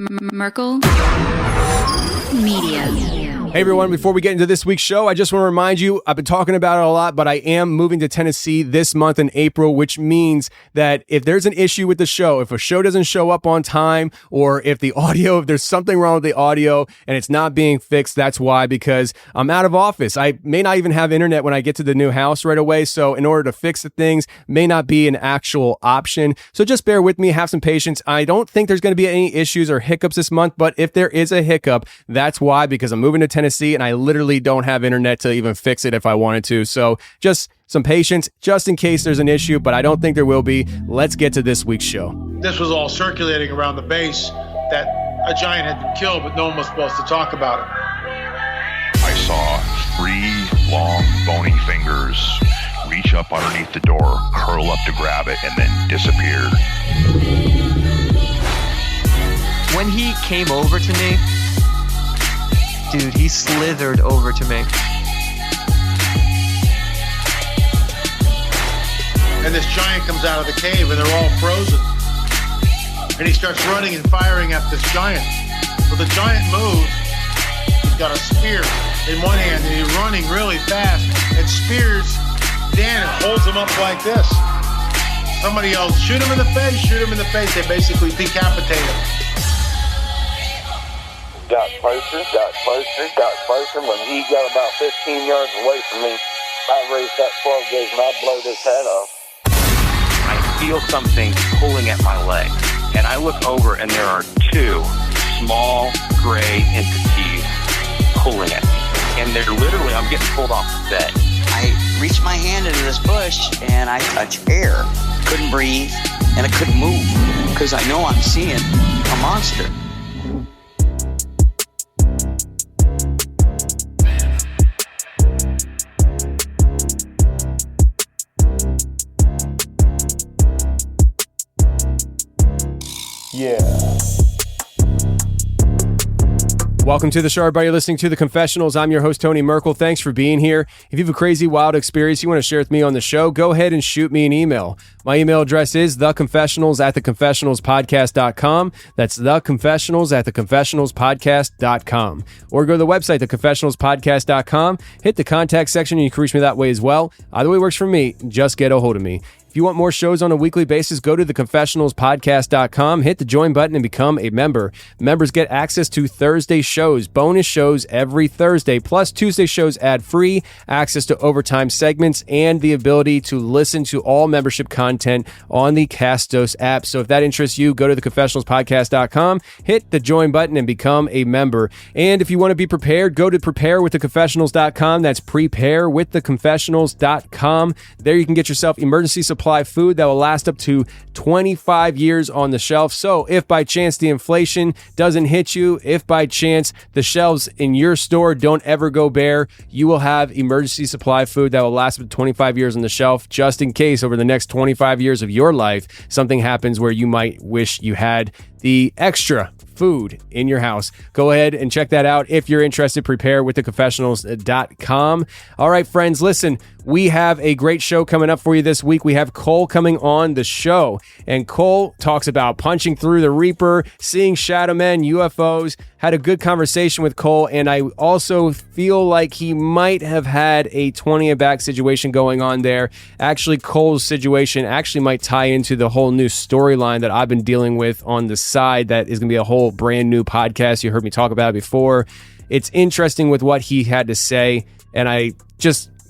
Merkel Media. Hey everyone, before we get into this week's show, I just want to remind you, I've been talking about it a lot, but I am moving to Tennessee this month in April, which means that if there's an issue with the show, if a show doesn't show up on time, or if there's something wrong with the audio and it's not being fixed, that's why, because I'm out of office. I may not even have internet when I get to the new house right away, so in order to fix the things, may not be an actual option. So just bear with me, have some patience. I don't think there's going to be any issues or hiccups this month, but if there is a hiccup, that's why, because I'm moving to Tennessee and I literally don't have internet to even fix it if I wanted to. So just some patience just in case there's an issue, but I don't think there will be. Let's get to this week's show. This was all circulating around the base that a giant had been killed, but no one was supposed to talk about it. I saw 3 long bony fingers reach up underneath the door, curl up to grab it, and then disappear. When he came over to me, dude, he slithered over to me. And this giant comes out of the cave and they're all frozen. And he starts running and firing at this giant. Well, the giant moves. He's got a spear in one hand and he's running really fast and spears Dan and holds him up like this. Somebody yells, shoot him in the face, shoot him in the face. They basically decapitate him. Got closer. When he got about 15 yards away from me, I raised that 12 gauge and I blowed his head off. I feel something pulling at my leg, and I look over and there are 2 small gray entities pulling at me. And they're literally, I'm getting pulled off the bed. I reached my hand into this bush and I touched air. Couldn't breathe and I couldn't move because I know I'm seeing a monster. Yeah. Welcome to the show, everybody. You're listening to The Confessionals. I'm your host, Tony Merkel. Thanks for being here. If you have a crazy, wild experience you want to share with me on the show, go ahead and shoot me an email. My email address is theconfessionals@theconfessionalspodcast.com. That's theconfessionals@theconfessionalspodcast.com. Or go to the website, theconfessionalspodcast.com. Hit the contact section and you can reach me that way as well. Either way works for me. Just get a hold of me. If you want more shows on a weekly basis, go to theconfessionalspodcast.com, hit the join button, and become a member. Members get access to Thursday shows, bonus shows every Thursday, plus Tuesday shows ad-free, access to overtime segments, and the ability to listen to all membership content on the Castos app. So if that interests you, go to theconfessionalspodcast.com, hit the join button, and become a member. And if you want to be prepared, go to preparewiththeconfessionals.com. That's preparewiththeconfessionals.com. There you can get yourself emergency supply food that will last up to 25 years on the shelf. So if by chance the inflation doesn't hit you, if by chance the shelves in your store don't ever go bare, you will have emergency supply food that will last up to 25 years on the shelf, just in case over the next 25 years of your life, something happens where you might wish you had the extra food in your house. Go ahead and check that out if you're interested. Preparewiththeconfessionals.com. All right, friends, listen, we have a great show coming up for you this week. We have Cole coming on the show, and Cole talks about punching through the Reaper, seeing shadow men, UFOs. Had a good conversation with Cole, and I also feel like he might have had a 20 and back situation going on there. Actually, Cole's situation actually might tie into the whole new storyline that I've been dealing with on the side that is going to be a whole brand new podcast. You heard me talk about it before. It's interesting with what he had to say, and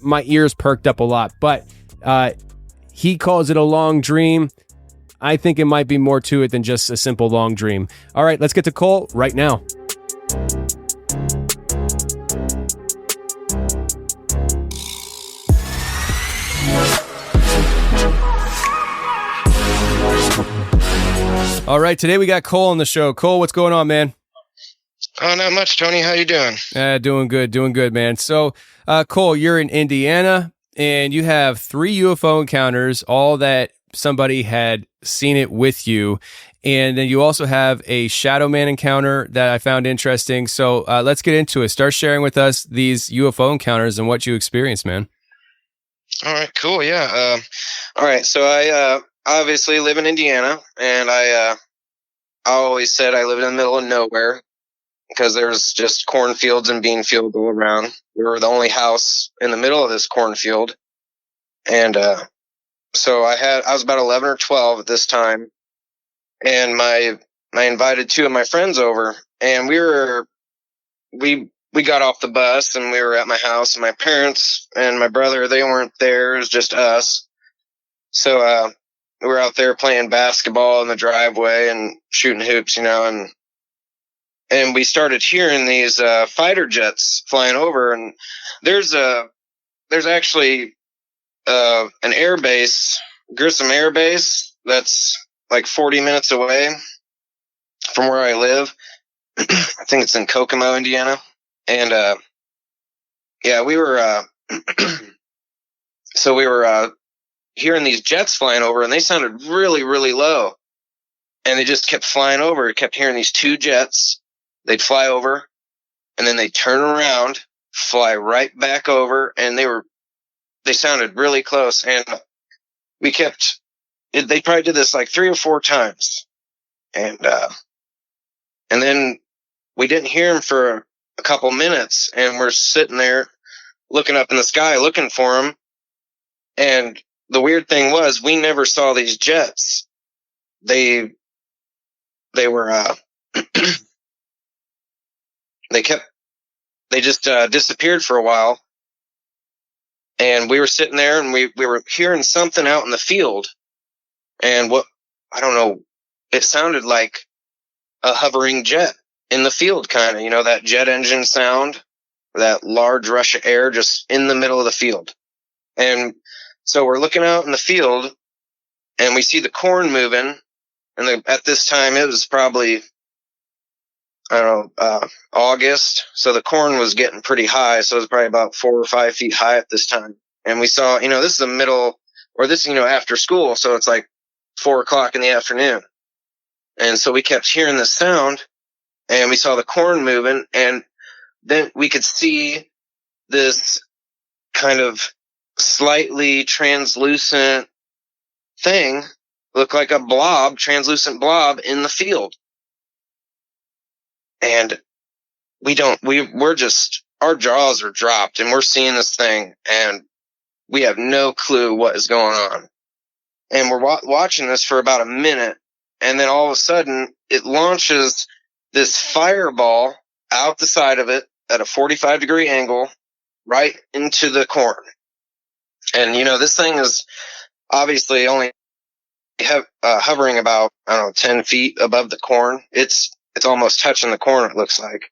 my ears perked up a lot. But he calls it a long dream. I think it might be more to it than just a simple long dream. All right, let's get to Cole right now. All right, today we got Cole on the show. Cole, what's going on, man? Oh, not much, Tony. How you doing? Doing good, man. So, Cole, you're in Indiana, and you have 3 UFO encounters, all that somebody had seen it with you. And then you also have a shadow man encounter that I found interesting. So let's get into it. Start sharing with us these UFO encounters and what you experienced, man. All right, cool. Yeah. All right. So I obviously live in Indiana, and I I always said I lived in the middle of nowhere because there's just cornfields and bean fields all around. We were the only house in the middle of this cornfield. And so I was about 11 or 12 at this time. And I invited two of my friends over, and we got off the bus and we were at my house, and my parents and my brother, they weren't there. It was just us. So we were out there playing basketball in the driveway and shooting hoops, and we started hearing these fighter jets flying over. And there's actually an air base, Grissom Air Base, that's like 40 minutes away from where I live. I think it's in Kokomo, Indiana. And yeah, we were so we were hearing these jets flying over, and they sounded really, really low. And they just kept flying over. I kept hearing these two jets. They'd fly over, and then they'd turn around, fly right back over, and they sounded really close. And they probably did this like 3 or 4 times. And then we didn't hear them for a couple minutes, and we're sitting there looking up in the sky, looking for them. And the weird thing was, we never saw these jets. They were, they just disappeared for a while. And we were sitting there, and we were hearing something out in the field. And I don't know, it sounded like a hovering jet in the field, kind of, that jet engine sound, that large rush of air just in the middle of the field. And so we're looking out in the field, and we see the corn moving. And at this time, it was probably, I don't know, August. So the corn was getting pretty high. So it was probably about 4 or 5 feet high at this time. And we saw, this is the middle, or this, after school. So it's like 4 o'clock in the afternoon. And so we kept hearing this sound, and we saw the corn moving, and then we could see this kind of slightly translucent thing, look like a translucent blob in the field. And our jaws are dropped, and we're seeing this thing, and we have no clue what is going on. And we're watching this for about a minute, and then all of a sudden it launches this fireball out the side of it at a 45-degree angle right into the corn. And, this thing is obviously only hovering about, 10 feet above the corn. It's almost touching the corn, it looks like.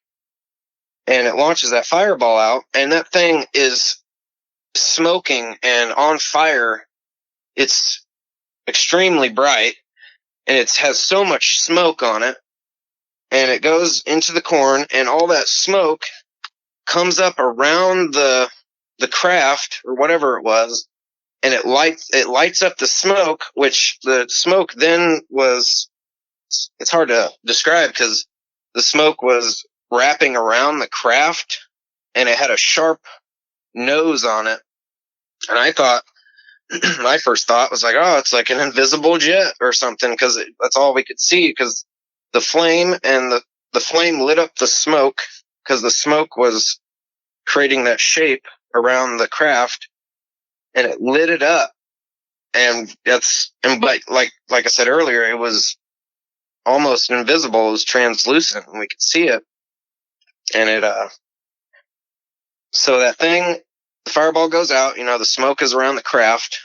And it launches that fireball out, and that thing is smoking and on fire. It's extremely bright, and it has so much smoke on it. And it goes into the corn, and all that smoke comes up around the craft or whatever it was, and it lights up the smoke, which the smoke then it's hard to describe because the smoke was wrapping around the craft, and it had a sharp nose on it. And I thought, my first thought was like, oh, it's like an invisible jet or something, because that's all we could see, because the flame lit up the smoke, because the smoke was creating that shape around the craft, and it lit it up. But like I said earlier, it was almost invisible. It was translucent, and we could see it. And so that thing, the fireball goes out, the smoke is around the craft,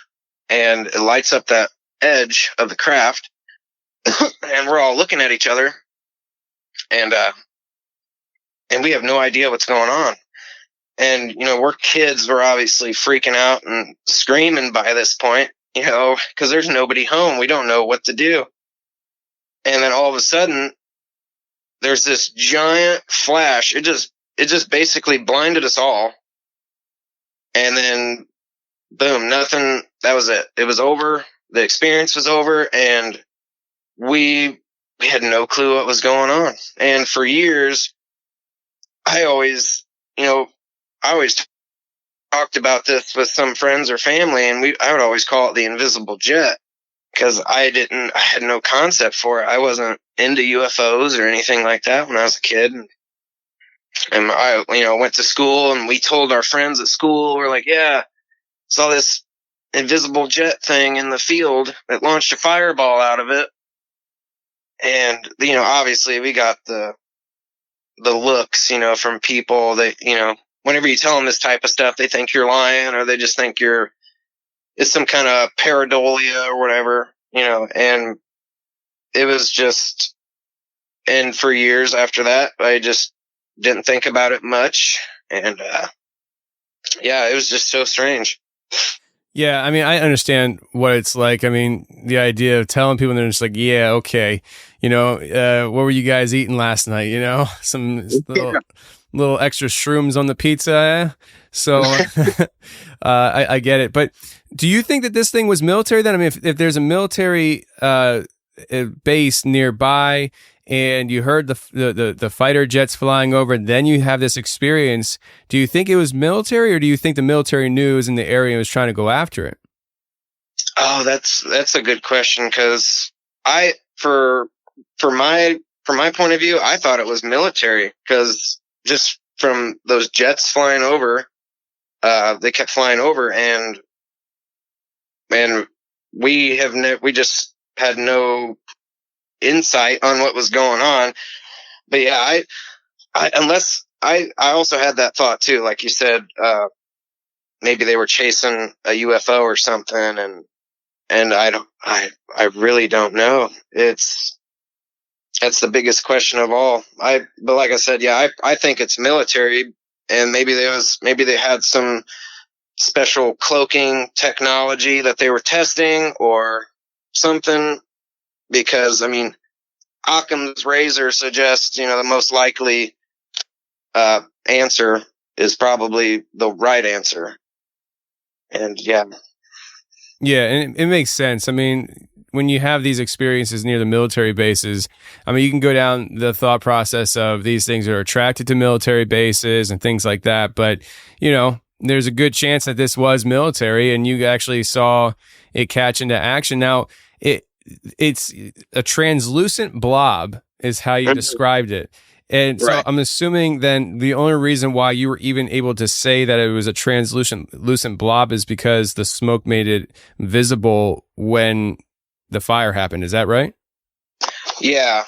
and it lights up that edge of the craft. And we're all looking at each other, and we have no idea what's going on. And, we're kids. We're obviously freaking out and screaming by this point, because there's nobody home. We don't know what to do. And then all of a sudden, there's this giant flash. It just basically blinded us all. And then, boom, nothing. That was it. It was over. The experience was over, and we had no clue what was going on. And for years, I always talked about this with some friends or family, and I would always call it the invisible jet. because I had no concept for it. I wasn't into UFOs or anything like that when I was a kid. And I, went to school, and we told our friends at school, we're like, yeah, saw this invisible jet thing in the field that launched a fireball out of it. And, obviously we got the looks, from people that, whenever you tell them this type of stuff, they think you're lying, or they just think it's some kind of pareidolia or whatever, and it was just, and for years after that, I just didn't think about it much. And, yeah, it was just so strange. Yeah, I mean, I understand what it's like. I mean, the idea of telling people, and they're just like, yeah, okay, what were you guys eating last night? Some little extra shrooms on the pizza. Eh? So I get it. But do you think that this thing was military then? I mean, if there's a military base nearby, and you heard the fighter jets flying over, and then you have this experience, do you think it was military, or do you think the military knew it was in the area and was trying to go after it? Oh, that's a good question, because for my point of view, I thought it was military, because just from those jets flying over, they kept flying over, and we just had no insight on what was going on. But yeah, I also had that thought too, like you said, maybe they were chasing a UFO or something, and I really don't know. That's the biggest question of all. But like I said, yeah, I think it's military, and maybe they had some special cloaking technology that they were testing or something. Because, I mean, Occam's razor suggests, the most likely answer is probably the right answer. And yeah. Yeah, and it makes sense. I mean, when you have these experiences near the military bases, I mean, you can go down the thought process of these things are attracted to military bases and things like that. But, there's a good chance that this was military, and you actually saw it catch into action. Now, it's a translucent blob is how you described it. And so I'm assuming then the only reason why you were even able to say that it was a translucent blob is because the smoke made it visible when the fire happened. Is that right? Yeah.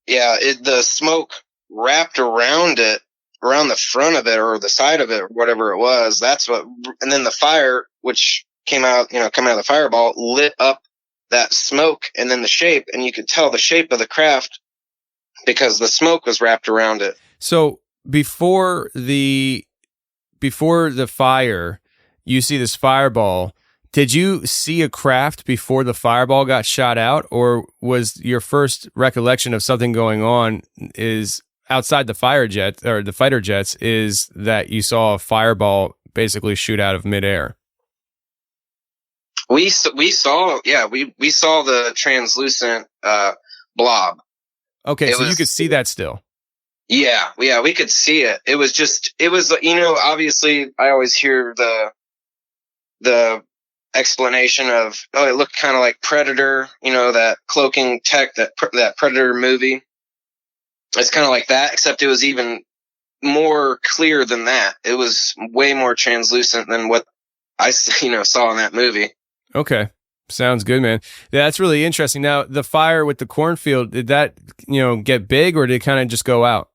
Yeah. The smoke wrapped around it, around the front of it or the side of it, or whatever it was. And then the fire, which came out, coming out of the fireball, lit up that smoke and then the shape, and you could tell the shape of the craft because the smoke was wrapped around it. So before the fire, you see this fireball. Did you see a craft before the fireball got shot out, or was your first recollection of something going on is outside the fighter jets is that you saw a fireball basically shoot out of midair? We saw the translucent blob. Okay, so you could see that still. Yeah, we could see it. It was obviously I always hear the explanation of, it looked kind of like Predator, that cloaking tech, that Predator movie. It's kind of like that, except it was even more clear than that. It was way more translucent than what I saw in that movie. Okay. Sounds good, man. Yeah, that's really interesting. Now, the fire with the cornfield, did that, get big, or did it kind of just go out?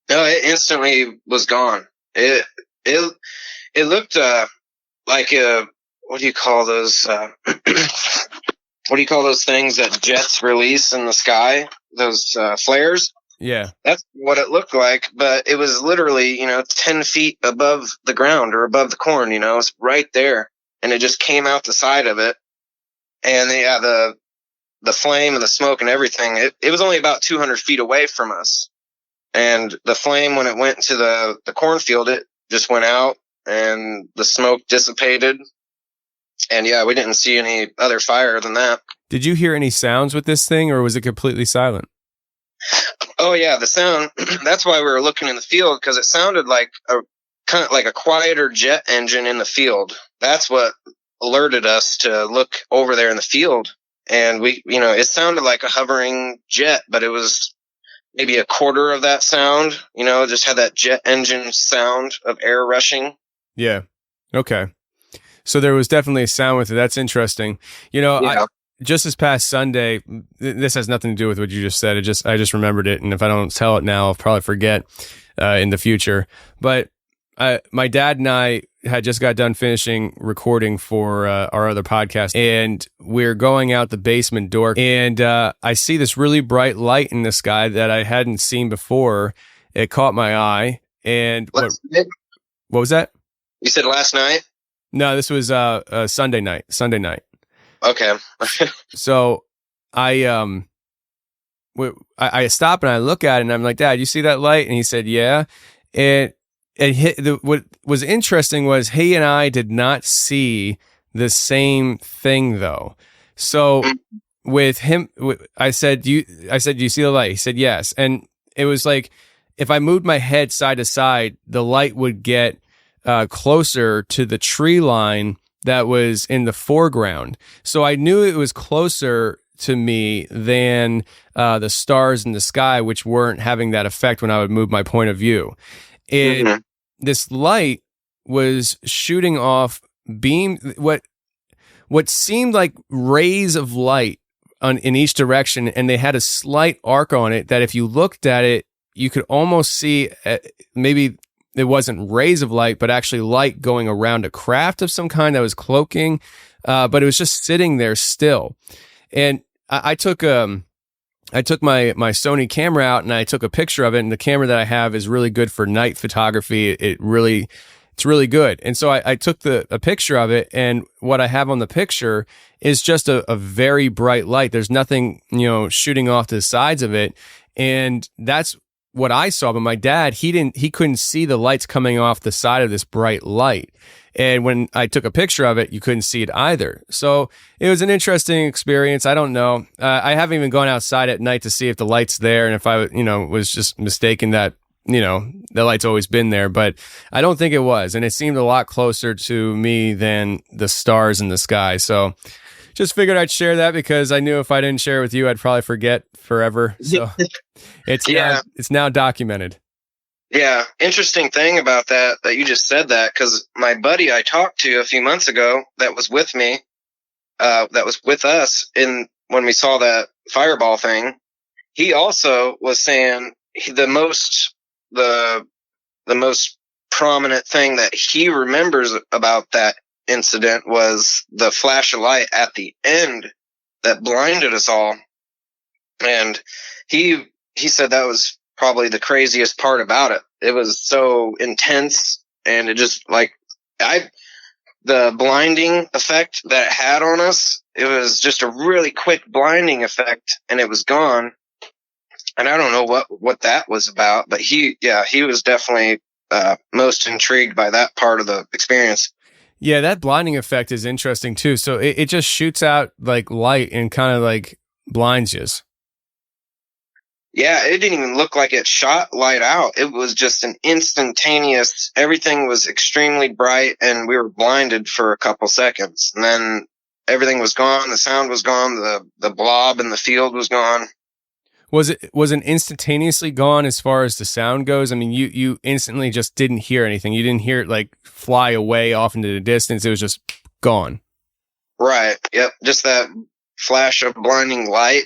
No, it instantly was gone. It looked like what do you call those? What do you call those things that jets release in the sky? Those flares? Yeah. That's what it looked like, but it was literally, 10 feet above the ground or above the corn, it's right there. And it just came out the side of it. And yeah, the flame and the smoke and everything, it was only about 200 feet away from us. And the flame, when it went to the cornfield, it just went out and the smoke dissipated. And yeah, we didn't see any other fire than that. Did you hear any sounds with this thing, or was it completely silent? Oh yeah, the sound. That's why we were looking in the field, because it sounded like kind of like a quieter jet engine in the field. That's what alerted us to look over there in the field. and it sounded like a hovering jet, but it was maybe a quarter of that sound. Just had that jet engine sound of air rushing. Yeah. Okay. So there was definitely a sound with it. That's interesting. Yeah. Just this past Sunday, this has nothing to do with what you just said. I just remembered it, and if I don't tell it now, I'll probably forget in the future. But my dad and I had just got done finishing recording for our other podcast, and we're going out the basement door, and I see this really bright light in the sky that I hadn't seen before. It caught my eye, and what was that? You said last night? No, this was Sunday night. Okay. So I stop and I look at it and I'm like, Dad, you see that light? And he said, yeah. And what was interesting was he and I did not see the same thing though. So with him, I said, do you see the light? He said, yes. And it was like, if I moved my head side to side, the light would get closer to the tree line that was in the foreground. So I knew it was closer to me than the stars in the sky, which weren't having that effect when I would move my point of view. And this light was shooting off what seemed like rays of light in each direction, and they had a slight arc on it that if you looked at it, you could almost see maybe it wasn't rays of light, but actually light going around a craft of some kind that was cloaking, but it was just sitting there still. And I took my Sony camera out and I took a picture of it, and the camera that I have is really good for night photography. It's really good. And so I took a picture of it, and what I have on the picture is just a very bright light. There's nothing, shooting off to the sides of it. And that's what I saw, but my dad, he couldn't see the lights coming off the side of this bright light. And when I took a picture of it, you couldn't see it either. So it was an interesting experience. I don't know. I haven't even gone outside at night to see if the light's there and if I, was just mistaken that, the light's always been there, but I don't think it was. And it seemed a lot closer to me than the stars in the sky. So just figured I'd share that because I knew if I didn't share it with you, I'd probably forget forever. So it's now documented. Yeah. Interesting thing about that you just said that, because my buddy I talked to a few months ago that was with me, that was with us when we saw that fireball thing, he also was saying the most prominent thing that he remembers about that incident was the flash of light at the end that blinded us all. And he said that was probably the craziest part about it. It was so intense, and it just the blinding effect that it had on us, it was just a really quick blinding effect, and it was gone. And I don't know what that was about, but he was definitely most intrigued by that part of the experience. Yeah, that blinding effect is interesting too. So it just shoots out like light and kind of like blinds you. Yeah, it didn't even look like it shot light out. It was just an instantaneous, everything was extremely bright, and we were blinded for a couple seconds. And then everything was gone. The sound was gone. The blob in the field was gone. Was it instantaneously gone as far as the sound goes? I mean, you instantly just didn't hear anything. You didn't hear it like fly away off into the distance. It was just gone. Right. Yep. Just that flash of blinding light.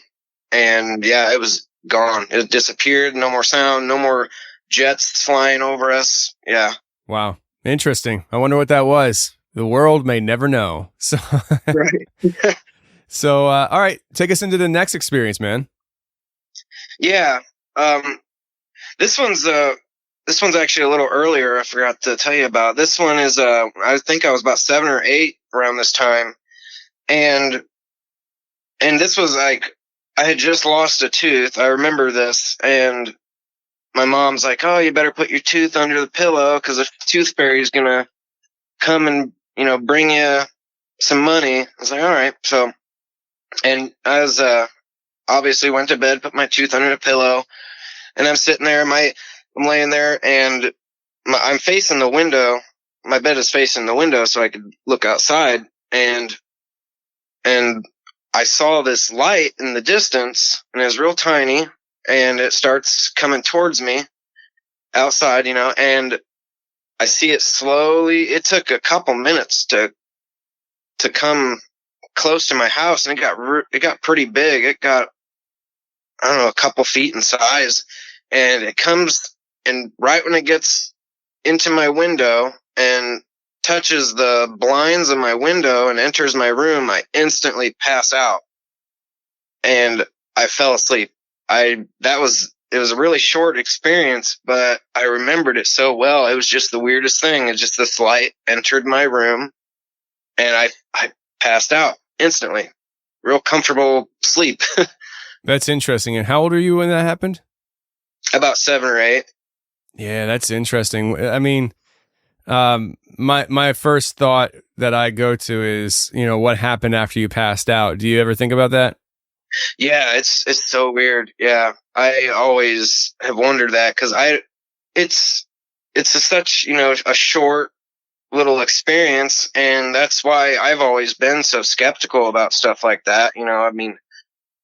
And yeah, it was gone. It disappeared. No more sound. No more jets flying over us. Yeah. Wow. Interesting. I wonder what that was. The world may never know. So, right. So, all right. Take us into the next experience, man. Yeah. This one's actually a little earlier. I forgot to tell you about. This one is, I think I was about 7 or 8 around this time. And this was like, I had just lost a tooth. I remember this. And my mom's like, oh, you better put your tooth under the pillow, 'cause a tooth fairy is going to come and, bring you some money. I was like, all right. So, and I was, obviously went to bed, put my tooth under the pillow, and I'm sitting there. I'm laying there, and I'm facing the window. My bed is facing the window, so I could look outside. And I saw this light in the distance, and it was real tiny, and it starts coming towards me outside, and I see it slowly. It took a couple minutes to come close to my house, and it got pretty big. It got, I don't know, a couple feet in size, and it comes, and right when it gets into my window and touches the blinds of my window and enters my room, I instantly pass out, and I fell asleep. It was a really short experience, but I remembered it so well. It was just the weirdest thing. It's just this light entered my room, and I passed out instantly. Real comfortable sleep. That's interesting. And how old are you when that happened? About 7 or 8. Yeah, that's interesting. I mean, my first thought that I go to is, what happened after you passed out? Do you ever think about that? Yeah, it's so weird. Yeah, I always have wondered that, because it's such a short little experience, and that's why I've always been so skeptical about stuff like that. I mean,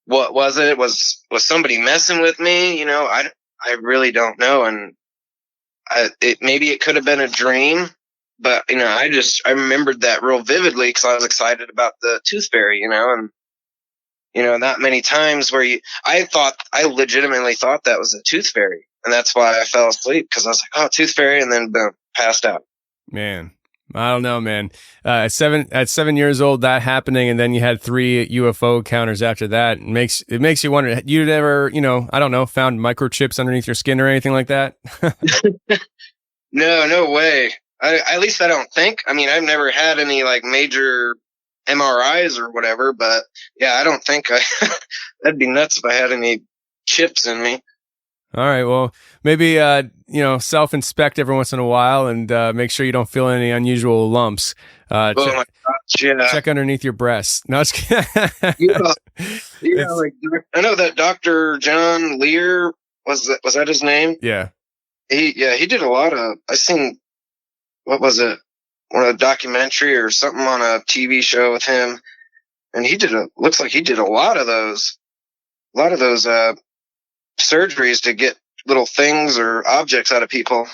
what was it? Was somebody messing with me? I really don't know, and maybe it could have been a dream, but I remembered that real vividly because I was excited about the tooth fairy, and not many times where I legitimately thought that was a tooth fairy, and that's why I fell asleep, because I was like, oh, tooth fairy, and then boom, passed out. Man, I don't know, man. At 7 years old, that happening, and then you had 3 UFO encounters after that. It makes you wonder. You'd ever, I don't know, found microchips underneath your skin or anything like that? No way. At least I don't think. I mean, I've never had any like major MRIs or whatever, but yeah, I don't think that'd be nuts if I had any chips in me. All right. Well, maybe, self-inspect every once in a while and make sure you don't feel any unusual lumps. My gosh, yeah. Check underneath your breasts. No, it's like, I know that Dr. John Lear, was that his name? Yeah. He did a lot of, I seen, what was it? A documentary or something on a TV show with him. And looks like he did a lot of those surgeries to get little things or objects out of people.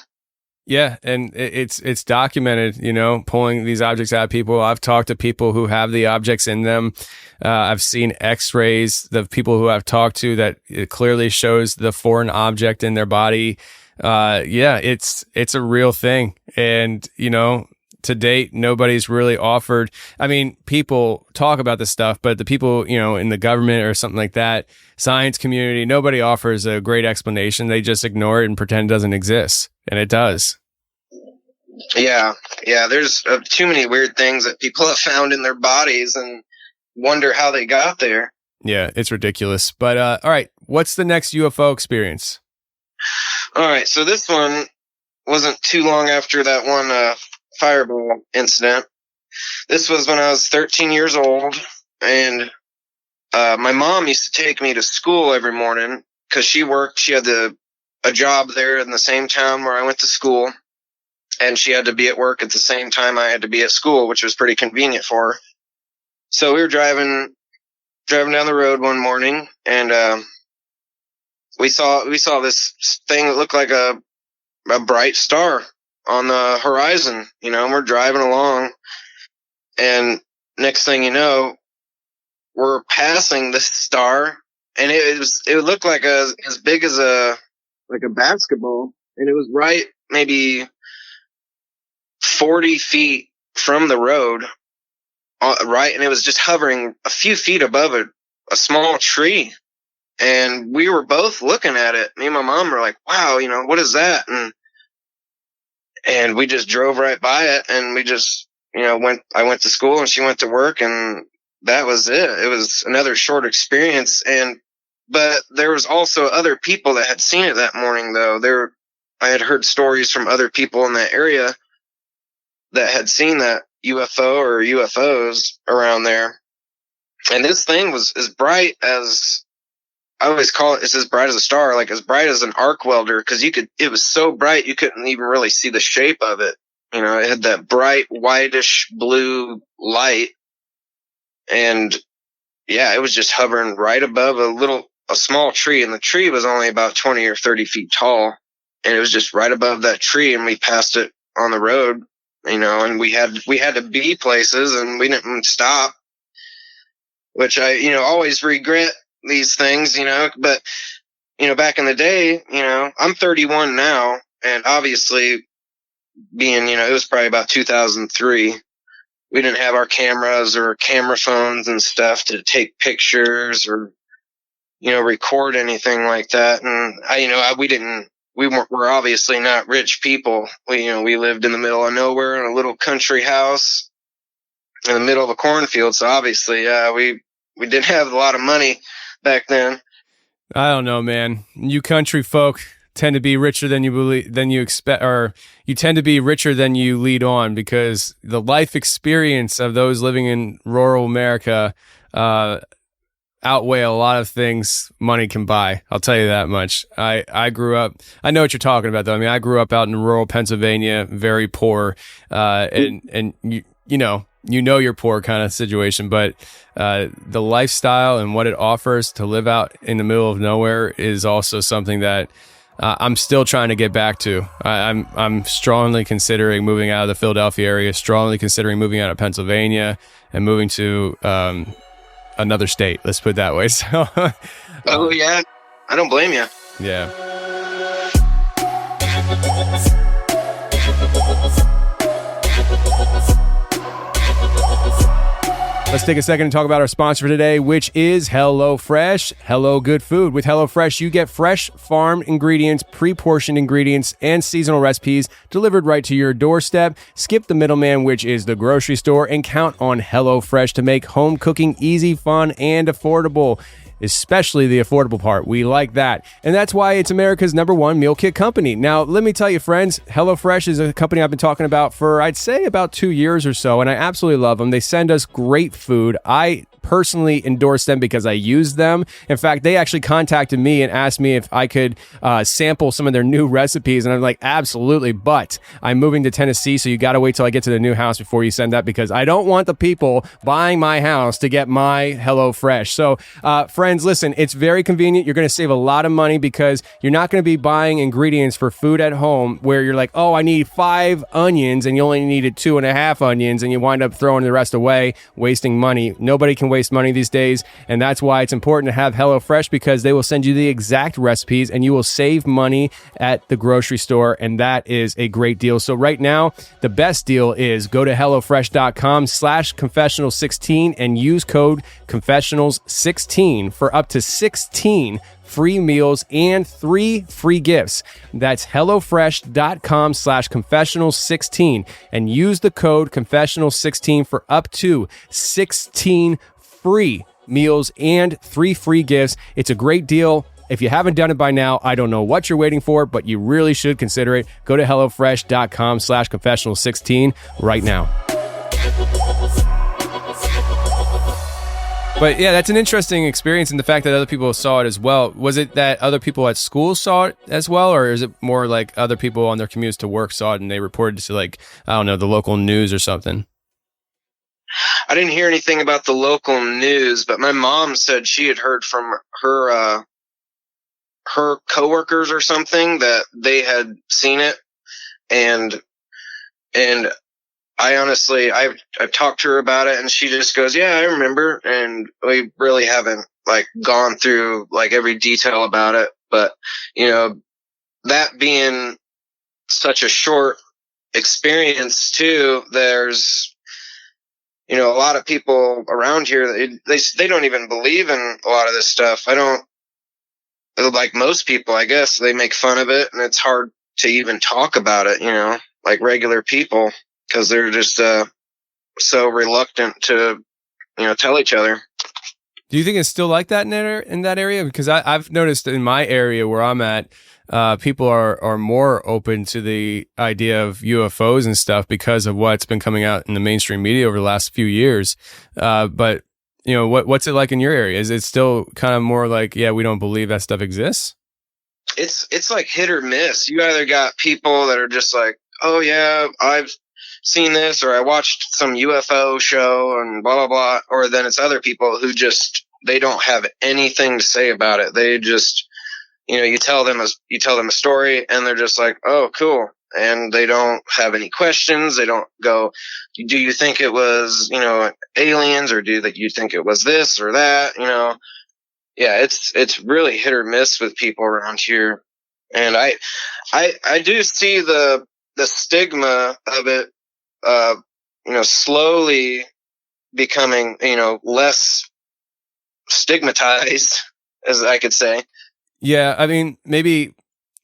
Yeah, and it's documented, pulling these objects out of people. I've talked to people who have the objects in them. I've seen x-rays, the people who I've talked to, that it clearly shows the foreign object in their body. Yeah, it's a real thing. And, to date, nobody's really offered. I mean, people talk about this stuff, but the people, in the government or something like that, science community, nobody offers a great explanation. They just ignore it and pretend it doesn't exist. And it does. Yeah. There's too many weird things that people have found in their bodies and wonder how they got there. Yeah, it's ridiculous. But all right, what's the next UFO experience? All right, so this one wasn't too long after that one fireball incident. This was when I was 13 years old, and my mom used to take me to school every morning because she had a job there in the same town where I went to school, and she had to be at work at the same time I had to be at school, which was pretty convenient for her. So we were driving down the road one morning, and we saw this thing that looked like a bright star on the horizon, and we're driving along, and next thing you know, we're passing this star, and it looked like as big as a basketball, and it was right maybe 40 feet from the road, right, and it was just hovering a few feet above a small tree. And we were both looking at it. Me and my mom were like, wow, what is that? And we just drove right by it, and we just, I went to school and she went to work, and that was it. It was another short experience. But there was also other people that had seen it that morning, though. I had heard stories from other people in that area that had seen that UFO or UFOs around there. And this thing was as bright as, I always call it's as bright as a star, like as bright as an arc welder, because it was so bright you couldn't even really see the shape of it. It had that bright whitish blue light, and yeah, it was just hovering right above a small tree, and the tree was only about 20 or 30 feet tall, and it was just right above that tree, and we passed it on the road, and we had to be places, and we didn't stop, which I, always regret these things, but, back in the day, I'm 31 now, and obviously being, it was probably about 2003. We didn't have our cameras or camera phones and stuff to take pictures or, record anything like that. And we're obviously not rich people. We lived in the middle of nowhere in a little country house in the middle of a cornfield. So obviously, we didn't have a lot of money back then. I don't know, man. You country folk tend to be richer than you expect, or you tend to be richer than you lead on, because the life experience of those living in rural America outweigh a lot of things money can buy. I'll tell you that much. I grew up, I know what you're talking about though. I mean, I grew up out in rural Pennsylvania, very poor, and you know your poor kind of situation, but the lifestyle and what it offers to live out in the middle of nowhere is also something that I'm still trying to get back to. I'm strongly considering moving out of the Philadelphia area, strongly considering moving out of Pennsylvania and moving to another state. Let's put it that way. So, oh yeah, I don't blame you. Yeah. Let's take a second and talk about our sponsor for today, which is HelloFresh. Hello, good food. With HelloFresh, you get fresh farm ingredients, pre-portioned ingredients, and seasonal recipes delivered right to your doorstep. Skip the middleman, which is the grocery store, and count on HelloFresh to make home cooking easy, fun, and affordable. Especially the affordable part. We like that. And that's why it's America's #1 meal kit company. Now, let me tell you, friends, HelloFresh is a company I've been talking about for, I'd say, about 2 years or so, and I absolutely love them. They send us great food. I personally endorse them because I use them. In fact, they actually contacted me and asked me if I could sample some of their new recipes, and I'm like, absolutely, but I'm moving to Tennessee, so you got to wait till I get to the new house before you send that, because I don't want the people buying my house to get my HelloFresh. So, friends, listen, it's very convenient. You're going to save a lot of money because you're not going to be buying ingredients for food at home where you're like, oh, I need 5 onions, and you only needed 2.5 onions, and you wind up throwing the rest away, wasting money. Nobody can waste money these days, and that's why it's important to have HelloFresh, because they will send you the exact recipes and you will save money at the grocery store, and that is a great deal. So right now, the best deal is go to HelloFresh.com/confessionals16 and use code confessionals16 for up to 16 free meals and 3 free gifts. That's HelloFresh.com/confessionals16 and use the code confessionals16 for up to 16 free meals and 3 free gifts. It's a great deal. If you haven't done it by now, I don't know what you're waiting for, but you really should consider it. Go to HelloFresh.com/confessionals16 right now. But yeah, that's an interesting experience, and the fact that other people saw it as well. Was it that other people at school saw it as well, or is it more like other people on their commutes to work saw it and they reported to, like, I don't know, the local news or something? I didn't hear anything about the local news, but my mom said she had heard from her coworkers or something that they had seen it, and I honestly, I've talked to her about it, and she just goes, yeah, I remember. And we really haven't gone through every detail about it. But, that being such a short experience too, there's, a lot of people around here, they don't even believe in a lot of this stuff. I don't, like most people, I guess, they make fun of it, and it's hard to even talk about it, like regular people, because they're just so reluctant to, tell each other. Do you think it's still like that in that area? Because I've noticed in my area where I'm at, people are more open to the idea of UFOs and stuff because of what's been coming out in the mainstream media over the last few years. But what's it like in your area? Is it still kind of more like, yeah, we don't believe that stuff exists? It's like hit or miss. You either got people that are just like, oh yeah, I've seen this, or I watched some UFO show and blah, blah, blah. Or then it's other people who just, they don't have anything to say about it. They just, you tell them a story and they're just like, oh, cool. And they don't have any questions. They don't go, do you think it was, aliens, or do that you think it was this or that? Yeah, it's really hit or miss with people around here. And I do see the stigma of it, slowly becoming, less stigmatized, as I could say. Yeah. I mean, maybe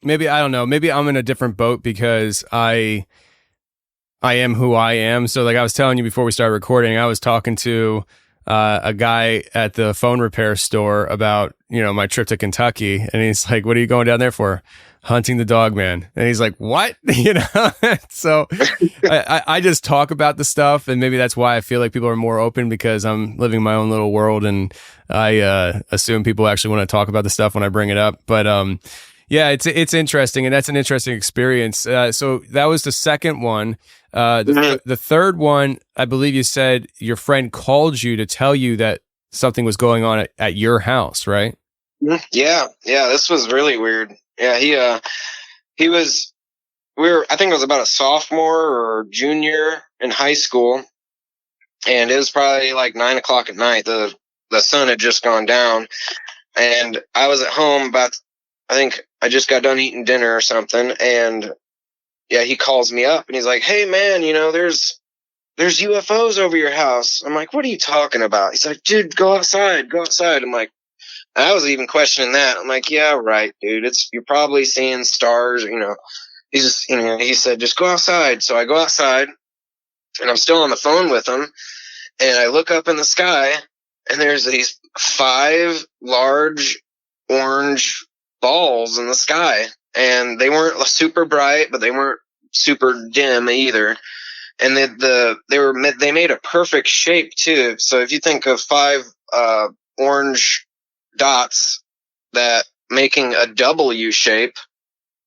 I don't know. Maybe I'm in a different boat because I am who I am. So like I was telling you before we started recording, I was talking to a guy at the phone repair store about, my trip to Kentucky. And he's like, what are you going down there for? Hunting the dog man. And he's like, what? So I just talk about the stuff, and maybe that's why I feel like people are more open, because I'm living my own little world, and I assume people actually want to talk about the stuff when I bring it up. But yeah, it's interesting, and that's an interesting experience. So that was the second one. The third one, I believe you said your friend called you to tell you that something was going on at your house, right? Yeah. This was really weird. Yeah, he was. I think it was about a sophomore or junior in high school, and it was probably like 9 o'clock at night. The sun had just gone down, and I was at home I think I just got done eating dinner or something, and yeah, he calls me up and he's like, hey man, there's UFOs over your house. I'm like, what are you talking about? He's like, dude, go outside. I'm like, I was even questioning that. I'm like, yeah, right, dude. You're probably seeing stars, He's just, he said, just go outside. So I go outside, and I'm still on the phone with him, and I look up in the sky, and there's these 5 large orange balls in the sky, and they weren't super bright, but they weren't super dim either. And they made a perfect shape too. So if you think of 5 orange dots that making a W shape,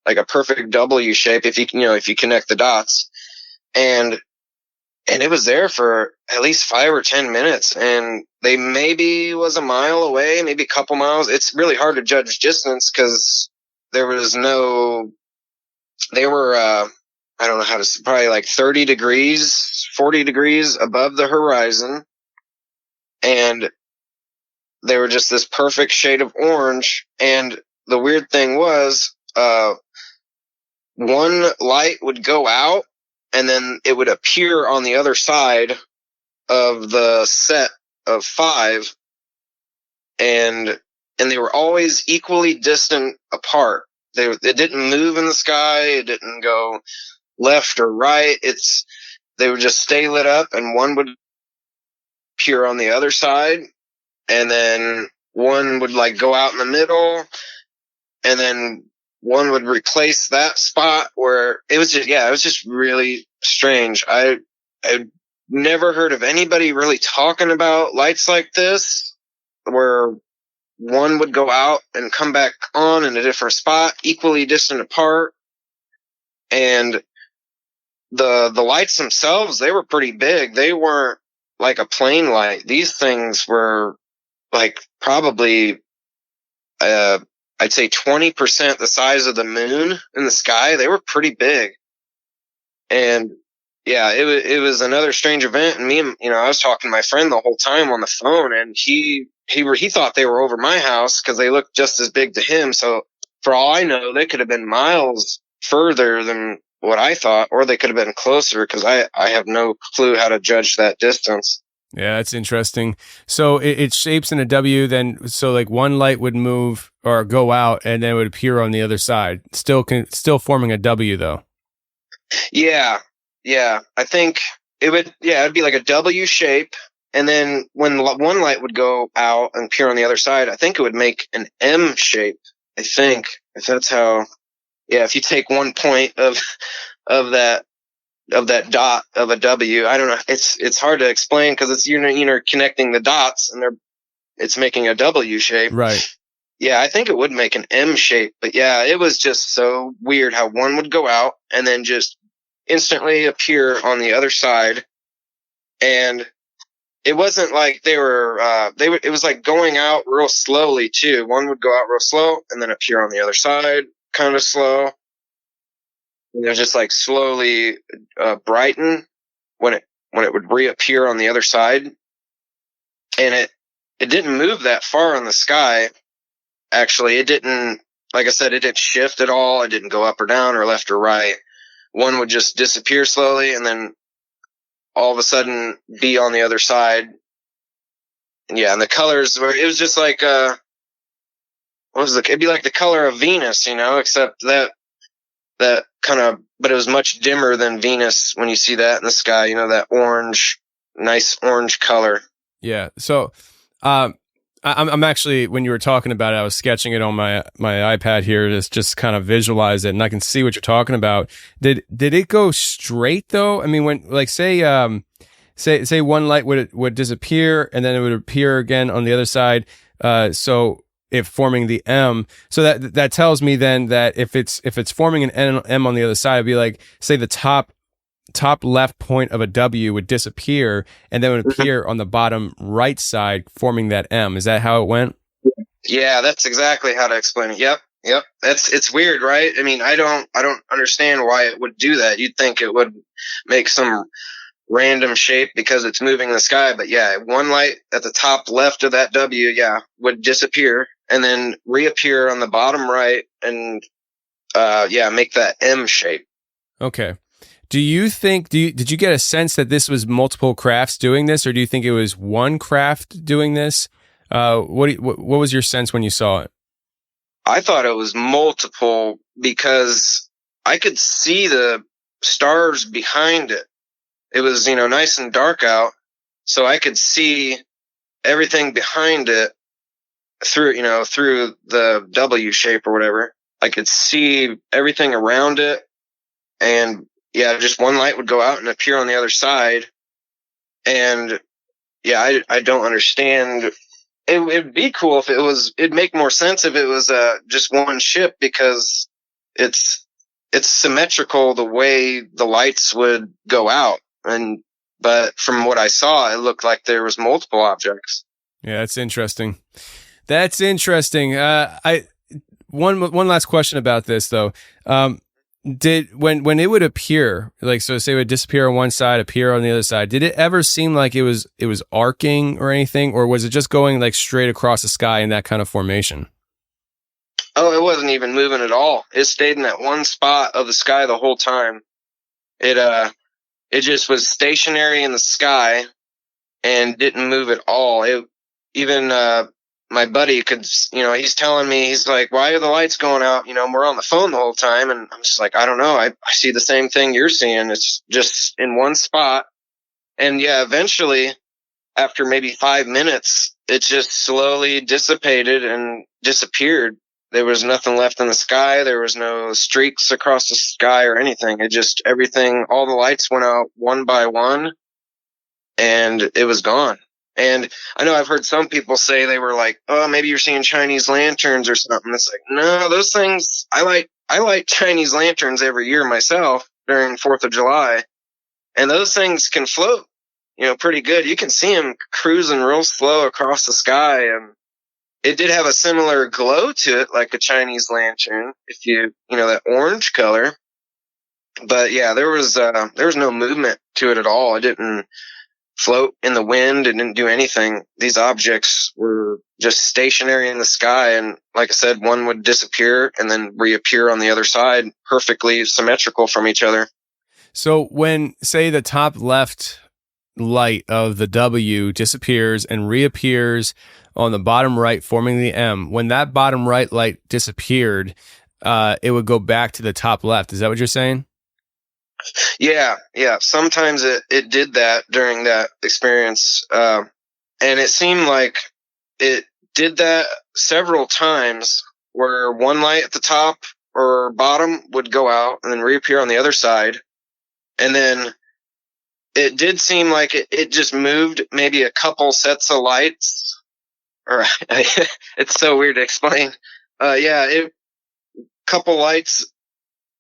like a perfect W shape, if you connect the dots, and it was there for at least 5 or 10 minutes, and they maybe was a mile away, maybe a couple miles. It's really hard to judge distance because they were, I don't know how to, probably like 30 degrees, 40 degrees above the horizon. And they were just this perfect shade of orange. And the weird thing was, one light would go out, and then it would appear on the other side of the set of 5. And they were always equally distant apart. It didn't move in the sky. It didn't go left or right. They would just stay lit up, and one would appear on the other side, and then one would like go out in the middle, and then one would replace that spot where it was just really strange. I've never heard of anybody really talking about lights like this, where one would go out and come back on in a different spot, equally distant apart. And the lights themselves, they were pretty big. They weren't like a plain light. These things were like probably, I'd say 20% the size of the moon in the sky. They were pretty big. And yeah, it was another strange event. And I was talking to my friend the whole time on the phone, and he thought they were over my house because they looked just as big to him. So for all I know, they could have been miles further than what I thought, or they could have been closer, because I have no clue how to judge that distance. Yeah, that's interesting. So it shapes in a W, then, so like one light would move or go out, and then it would appear on the other side, still forming a W though. Yeah. I think it'd be like a W shape, and then when one light would go out and appear on the other side, I think it would make an M shape. I think, if that's how. Yeah, if you take one point of that dot of a W, I don't know. It's hard to explain because it's connecting the dots, and it's making a W shape. Right. Yeah, I think it would make an M shape, but yeah, it was just so weird how one would go out and then just instantly appear on the other side. And it wasn't like they were, it was like going out real slowly too. One would go out real slow and then appear on the other side, kind of slow. And it was just like slowly brighten when it would reappear on the other side. And it didn't move that far in the sky. Actually, it didn't, like I said, it didn't shift at all. It didn't go up or down or left or right. One would just disappear slowly and then all of a sudden be on the other side. And yeah, and the colors were, it was just like, it'd be like the color of Venus, except that kind of, but it was much dimmer than Venus when you see that in the sky, that orange, nice orange color. Yeah. So, I'm actually, when you were talking about it, I was sketching it on my iPad here to just kind of visualize it, and I can see what you're talking about. Did it go straight though? I mean, when like say one light would disappear and then it would appear again on the other side. So if forming the M, so that tells me then that if it's forming an M on the other side, it'd be like, say the top left point of a W would disappear and then would appear on the bottom right side, forming that M. Is that how it went? Yeah, that's exactly how to explain it. Yep. It's weird, right? I mean, I don't understand why it would do that. You'd think it would make some random shape because it's moving in the sky, but yeah, one light at the top left of that W, would disappear and then reappear on the bottom right and make that M shape. Okay. Do you think, did you get a sense that this was multiple crafts doing this, or do you think it was one craft doing this? What was your sense when you saw it? I thought it was multiple because I could see the stars behind it. It was, nice and dark out, so I could see everything behind it through the W shape or whatever. I could see everything around it, and yeah, just one light would go out and appear on the other side. And yeah, I don't understand. It'd be cool if it'd make more sense if it was just one ship, because it's symmetrical the way the lights would go out. But from what I saw, it looked like there was multiple objects. Yeah, that's interesting. One last question about this though. When it would appear, like, so say it would disappear on one side, appear on the other side, did it ever seem like it was arcing or anything, or was it just going like straight across the sky in that kind of formation? Oh, it wasn't even moving at all. It stayed in that one spot of the sky the whole time. It just was stationary in the sky and didn't move at all. My buddy could, he's telling me, he's like, why are the lights going out? We're on the phone the whole time. And I'm just like, I don't know. I see the same thing you're seeing. It's just in one spot. And yeah, eventually, after maybe 5 minutes, it just slowly dissipated and disappeared. There was nothing left in the sky. There was no streaks across the sky or anything. All the lights went out one by one and it was gone. And I know I've heard some people say they were like, oh, maybe you're seeing Chinese lanterns or something. It's like, no, those things, I light Chinese lanterns every year myself during 4th of July. And those things can float, pretty good. You can see them cruising real slow across the sky. And it did have a similar glow to it, like a Chinese lantern, if that orange color. But yeah, there was no movement to it at all. It didn't float in the wind. It didn't do anything. These objects were just stationary in the sky. And like I said, one would disappear and then reappear on the other side, perfectly symmetrical from each other. So when, say, the top left light of the W disappears and reappears on the bottom right, forming the M, when that bottom right light disappeared, it would go back to the top left. Is that what you're saying? Yeah. Sometimes it did that during that experience. And it seemed like it did that several times, where one light at the top or bottom would go out and then reappear on the other side. And then it did seem like it just moved maybe a couple sets of lights. Or it's so weird to explain. Couple lights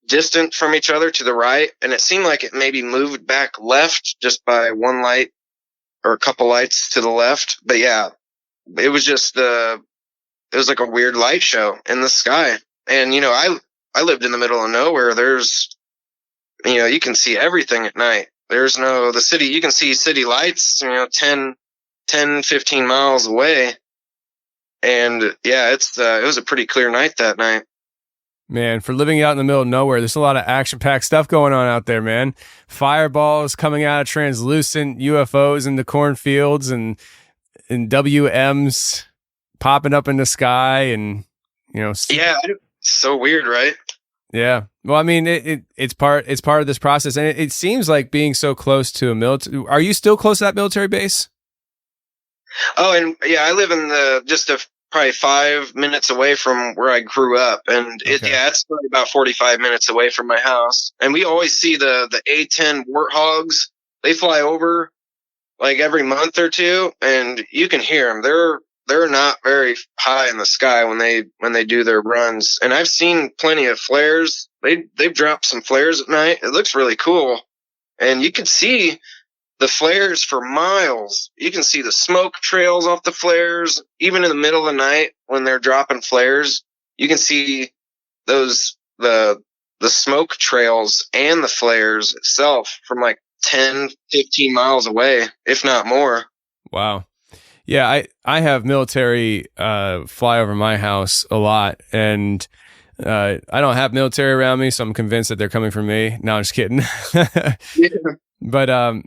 distant from each other to the right, and it seemed like it maybe moved back left just by one light or a couple lights to the left. But yeah, it was just it was like a weird light show in the sky. And I lived in the middle of nowhere. There's you can see everything at night. There's the city. You can see city lights, 10, 15 miles away. And yeah, it was a pretty clear night that night. Man, for living out in the middle of nowhere, there's a lot of action-packed stuff going on out there, man. Fireballs coming out of translucent UFOs in the cornfields and WMs popping up in the sky, and yeah, it's so weird, right? Yeah. Well, I mean, it's part of this process, and it seems like being so close to a military. Are you still close to that military base? Oh, and yeah, I live in probably 5 minutes away from where I grew up, and it's probably about 45 minutes away from my house. And we always see the A-10 warthogs. They fly over like every month or two, and you can hear them. They're not very high in the sky when they do their runs. And I've seen plenty of flares. They've dropped some flares at night. It looks really cool, and you can see the flares for miles. You can see the smoke trails off the flares. Even in the middle of the night when they're dropping flares, you can see the smoke trails and the flares itself from like 10, 15 miles away, if not more. Wow. Yeah, I have military fly over my house a lot, and I don't have military around me, so I'm convinced that they're coming from me. No, I'm just kidding. Yeah. But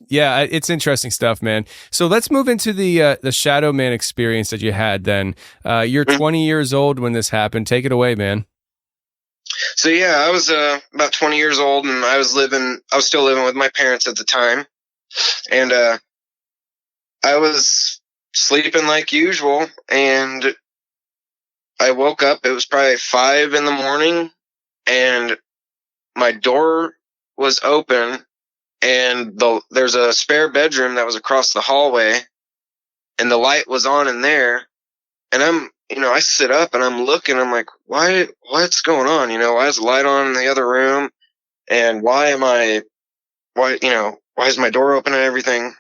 yeah, it's interesting stuff, man. So let's move into the Shadow Man experience that you had then. You're 20 years old when this happened. Take it away, man. So yeah, I was about 20 years old, and I was still living with my parents at the time. And I was sleeping like usual, and I woke up. It was probably 5 a.m, and my door was open, and there's a spare bedroom that was across the hallway, and the light was on in there. And I sit up and I'm looking. I'm like, what's going on? Why is the light on in the other room? And why is my door open and everything?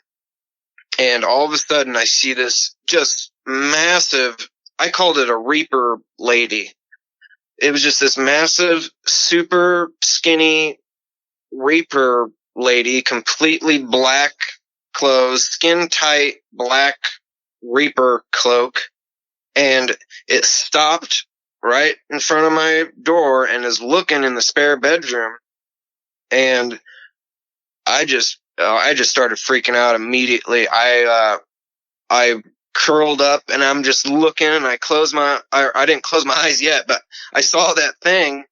And all of a sudden I see this just massive, I called it a Reaper lady. It was just this massive, super skinny Reaper lady, completely black clothes, skin tight, black Reaper cloak. And it stopped right in front of my door and is looking in the spare bedroom. And I just started freaking out immediately. I curled up and I'm just looking, and I didn't close my eyes yet, but I saw that thing.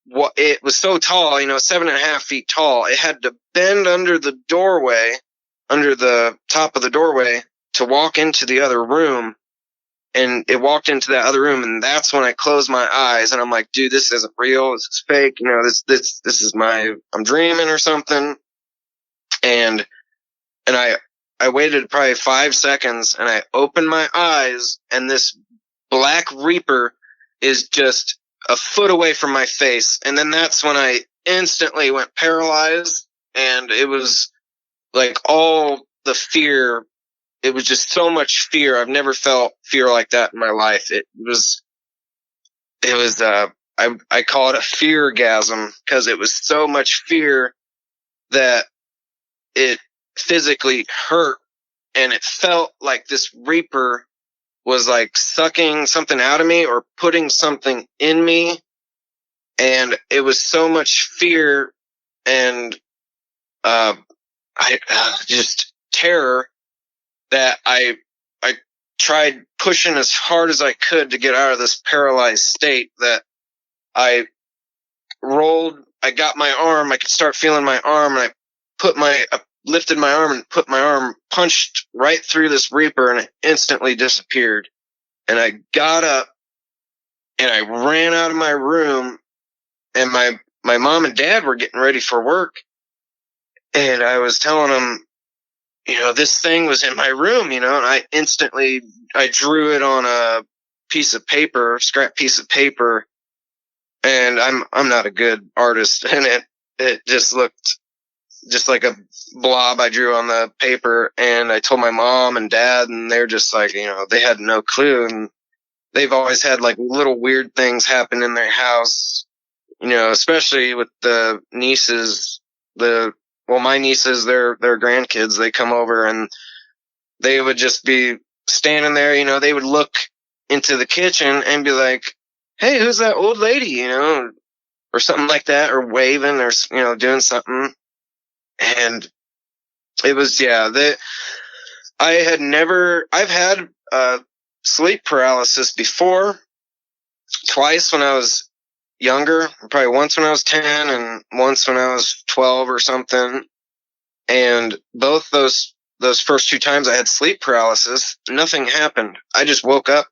It was so tall, 7.5 feet tall. It had to bend under the doorway, under the top of the doorway, to walk into the other room. And it walked into that other room, and that's when I closed my eyes, and I'm like, dude, this isn't real. This is fake. This is I'm dreaming or something. And I waited probably 5 seconds, and I opened my eyes, and this black Reaper is just a foot away from my face. And then that's when I instantly went paralyzed, and it was like all the fear. It was just so much fear. I've never felt fear like that in my life. I call it a feargasm, because it was so much fear that it physically hurt, and it felt like this Reaper was like sucking something out of me or putting something in me. And it was so much fear and just terror that I tried pushing as hard as I could to get out of this paralyzed state, that I rolled. I got my arm. I could start feeling my arm, and I lifted my arm and put my arm, punched right through this Reaper, and it instantly disappeared. And I got up and I ran out of my room, and my mom and dad were getting ready for work. And I was telling them, this thing was in my room, and I drew it on a piece of paper, scrap piece of paper, and I'm not a good artist, and it just looked just like a blob I drew on the paper. And I told my mom and dad, and they're just like, they had no clue. And they've always had like little weird things happen in their house, especially with the nieces, my nieces, their grandkids, they come over and they would just be standing there, they would look into the kitchen and be like, hey, who's that old lady, or something like that, or waving, or, doing something. And it was, I've had sleep paralysis before, twice when I was younger, probably once when I was 10 and once when I was 12 or something. And both those first two times I had sleep paralysis, nothing happened. I just woke up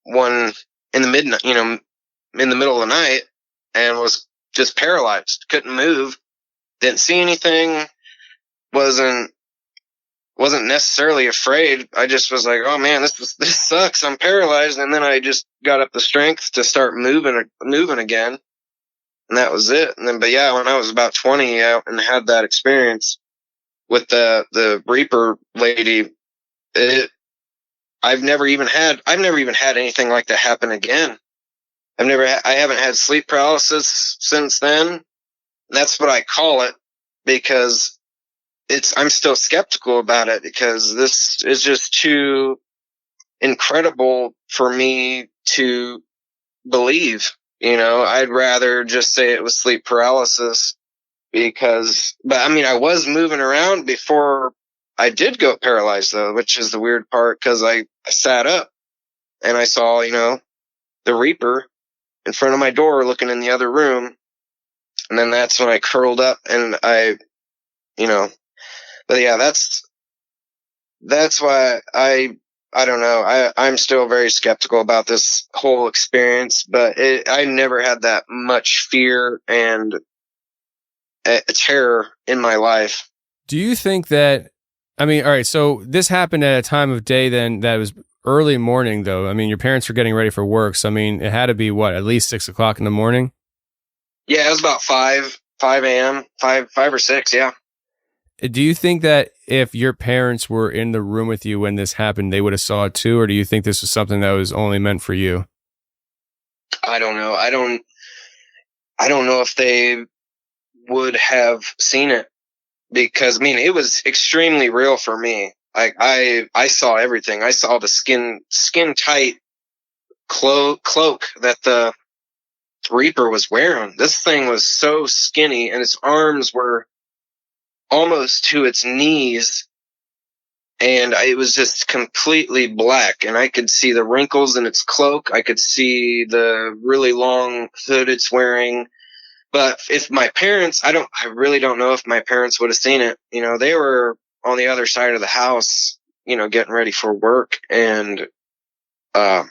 in the midnight, in the middle of the night, and was just paralyzed. Couldn't move. Didn't see anything. Wasn't necessarily afraid. I just was like, oh man, this sucks. I'm paralyzed. And then I just got up the strength to start moving again. And that was it. And then, but yeah, when I was about 20 and had that experience with the Reaper lady, I've never even had anything like that happen again. I haven't had sleep paralysis since then. That's what I call it, because I'm still skeptical about it, because this is just too incredible for me to believe. I'd rather just say it was sleep paralysis, but I was moving around before I did go paralyzed though, which is the weird part, because I sat up and I saw, the Reaper in front of my door looking in the other room. And then that's when I curled up and but yeah, that's why I don't know. I'm still very skeptical about this whole experience, but I never had that much fear and terror in my life. Do you think that, all right, so this happened at a time of day then that was early morning though. Your parents were getting ready for work. So, it had to be at least 6 o'clock in the morning? Yeah, it was about 5 a.m., 5 or 6. Yeah. Do you think that if your parents were in the room with you when this happened, they would have saw it too? Or do you think this was something that was only meant for you? I don't know. I don't know if they would have seen it, because it was extremely real for me. Like I saw everything. I saw the skin tight cloak that the Reaper was wearing. This thing was so skinny, and its arms were almost to its knees, and it was just completely black, and I could see the wrinkles in its cloak. I could see the really long hood it's wearing. But if my parents, I really don't know if my parents would have seen it. They were on the other side of the house, getting ready for work, and I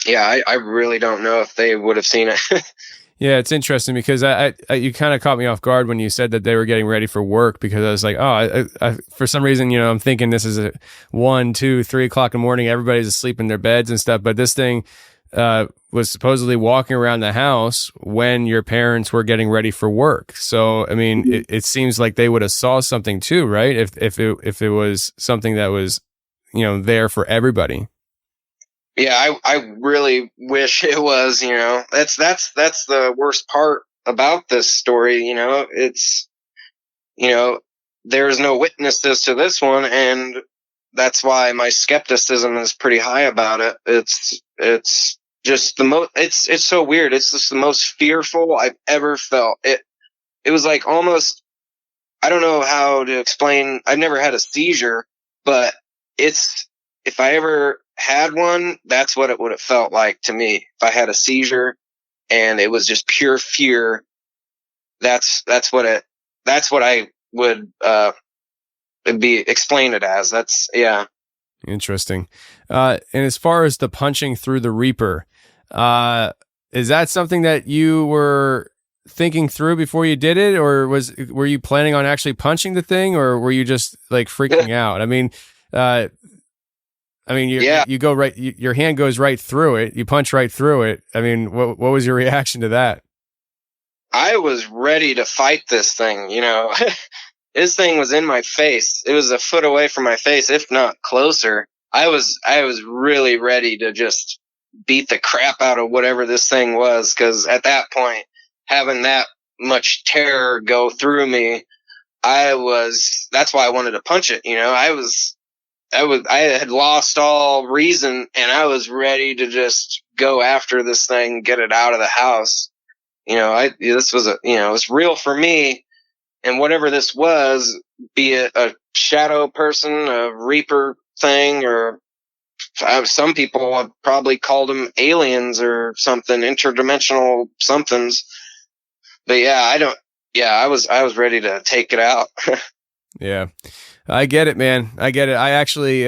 really don't know if they would have seen it. Yeah, it's interesting because you kind of caught me off guard when you said that they were getting ready for work, because I was like, I for some reason, I'm thinking this is a 1, 2, 3 o'clock in the morning. Everybody's asleep in their beds and stuff. But this thing was supposedly walking around the house when your parents were getting ready for work. So, it seems like they would have saw something too, right? If it was something that was, there for everybody. Yeah, I really wish it was, that's the worst part about this story. It's, there's no witnesses to this one. And that's why my skepticism is pretty high about it. It's just it's so weird. It's just the most fearful I've ever felt. It was like almost, I don't know how to explain. I've never had a seizure, but if I ever had one, that's what it would have felt like to me. If I had a seizure and it was just pure fear, that's what I would explain it as. Yeah. Interesting. And as far as the punching through the Reaper, is that something that you were thinking through before you did it, or were you planning on actually punching the thing, or were you just like freaking out? I mean, Yeah. you go right, your hand goes right through it. You punch right through it. I mean, what was your reaction to that? I was ready to fight this thing, you know. This thing was in my face. It was a foot away from my face, if not closer. I was really ready to just beat the crap out of whatever this thing was, because at that point, having that much terror go through me, that's why I wanted to punch it, you know. I had lost all reason, and I was ready to just go after this thing, get it out of the house. You know, this was it was real for me. And whatever this was, be it a shadow person, a reaper thing, or some people have probably called them aliens or something, interdimensional somethings. But I was ready to take it out. Yeah. I get it, man. I get it. I actually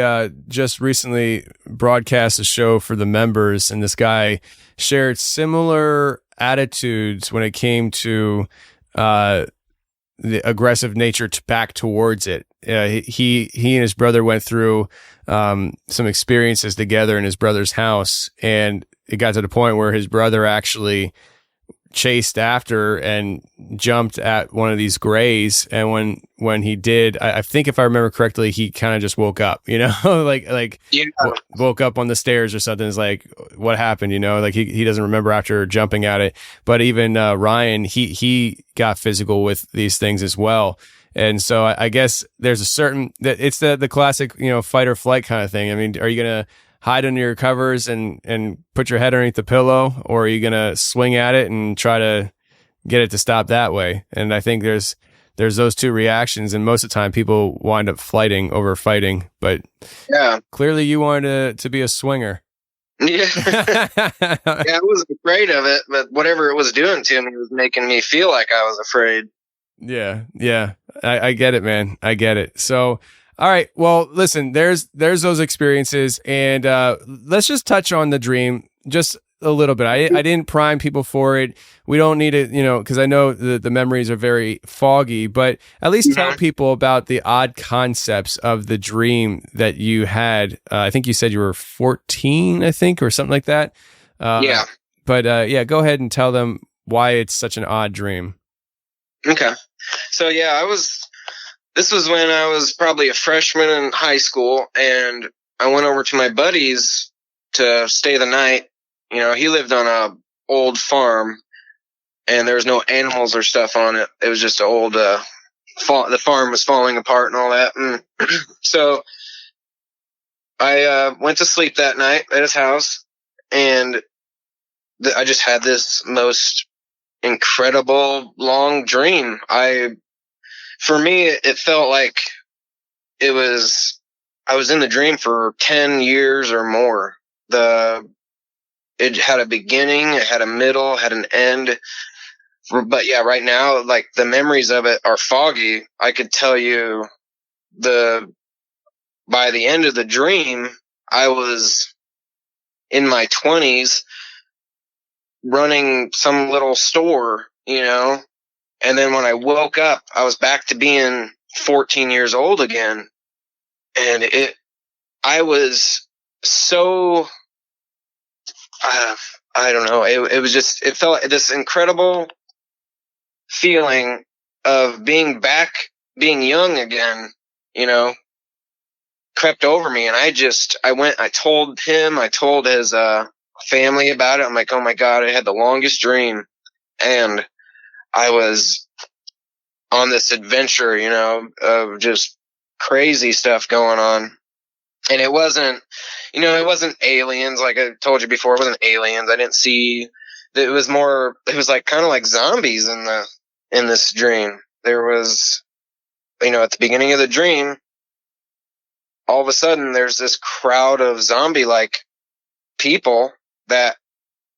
just recently broadcast a show for the members, and this guy shared similar attitudes when it came to the aggressive nature back towards it. He and his brother went through some experiences together in his brother's house, and it got to the point where his brother actually chased after and jumped at one of these grays, and when he did, I think if I remember correctly, he kind of just woke up, you know, woke up on the stairs or something. It's like, what happened, you know, like he doesn't remember after jumping at it. But even Ryan, he got physical with these things as well. And so I guess there's a certain, it's the classic, you know, fight or flight kind of thing. I mean, are you gonna hide under your covers and put your head underneath the pillow, or are you going to swing at it and try to get it to stop that way? And I think there's those two reactions, and most of the time people wind up flighting over fighting, but yeah, clearly you wanted to be a swinger. Yeah. Yeah, I was afraid of it, but whatever it was doing to me was making me feel like I was afraid. Yeah. I get it, man. I get it. So, all right. Well, listen, there's those experiences, and let's just touch on the dream just a little bit. I didn't prime people for it. We don't need it, you know, because I know the memories are very foggy, but at least tell people about the odd concepts of the dream that you had. I think you said you were 14, I think, or something like that. Yeah. But yeah, go ahead and tell them why it's such an odd dream. Okay. So yeah, this was when I was probably a freshman in high school, and I went over to my buddy's to stay the night. You know, he lived on a old farm, and there was no animals or stuff on it. It was just an old, the farm was falling apart and all that. And so I went to sleep that night at his house, and I just had this most incredible long dream. For me, it felt like I was in the dream for 10 years or more. It had a beginning, it had a middle, had an end. But yeah, right now, like, the memories of it are foggy. I could tell you by the end of the dream, I was in my 20s running some little store, you know. And then when I woke up, I was back to being 14 years old again. And I was so, I don't know. It felt like this incredible feeling of being back, being young again, you know, crept over me. And I told him, I told his, family about it. I'm like, oh my God, I had the longest dream. And I was on this adventure, you know, of just crazy stuff going on. And it wasn't aliens. Like I told you before, it wasn't aliens. I didn't see, it was like kind of like zombies in this dream. There was, you know, at the beginning of the dream, all of a sudden there's this crowd of zombie-like people that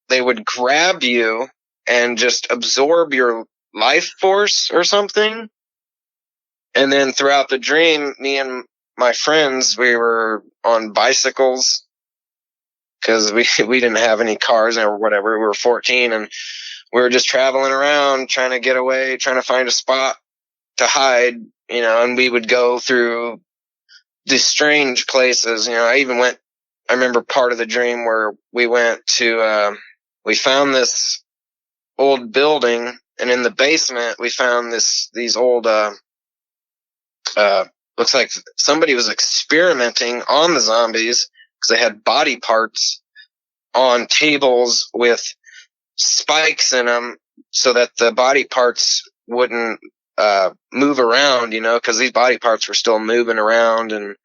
they would grab you and just absorb your life force or something. And then throughout the dream, me and my friends, we were on bicycles because we didn't have any cars or whatever. We were 14, and we were just traveling around trying to get away, trying to find a spot to hide, you know, and we would go through these strange places. You know, I even went I remember part of the dream where we went to, we found this old building, and in the basement we found these old, looks like somebody was experimenting on the zombies because they had body parts on tables with spikes in them so that the body parts wouldn't move around, because these body parts were still moving around, and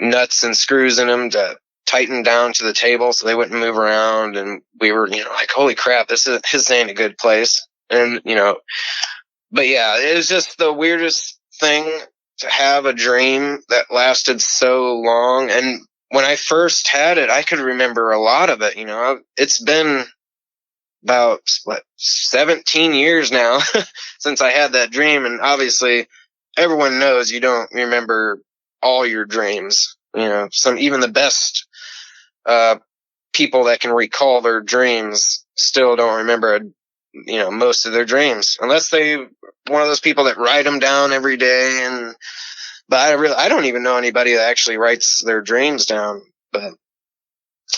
nuts and screws in them to tighten down to the table so they wouldn't move around. And we were, like, holy crap, this ain't a good place. And but yeah, it was just the weirdest thing to have a dream that lasted so long. And when I first had it, I could remember a lot of it. It's been about 17 years now since I had that dream. And obviously everyone knows you don't remember all your dreams. Even the best, people that can recall their dreams still don't remember, most of their dreams, unless they one of those people that write them down every day. But I don't even know anybody that actually writes their dreams down. But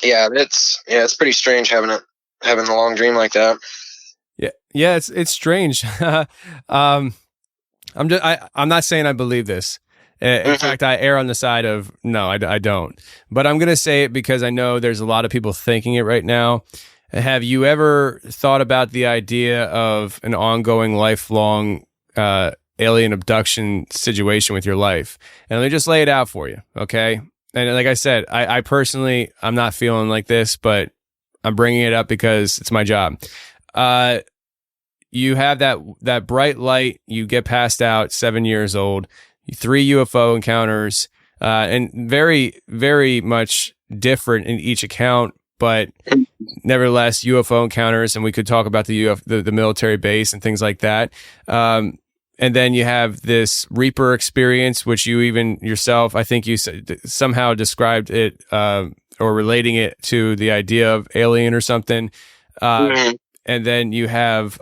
yeah, it's pretty strange having a long dream like that. Yeah, it's strange. I'm not saying I believe this. In fact, I err on the side of no, I don't. But I'm gonna say it because I know there's a lot of people thinking it right now. Have you ever thought about the idea of an ongoing, lifelong alien abduction situation with your life? And let me just lay it out for you, okay? And like I said, I personally, I'm not feeling like this, but I'm bringing it up because it's my job. You have that bright light, you get passed out, 7 years old, 3 UFO encounters, and very, very much different in each account, but nevertheless, UFO encounters, and we could talk about the military base and things like that. And then you have this Reaper experience, which you even yourself, I think you somehow described it or relating it to the idea of alien or something. And then you have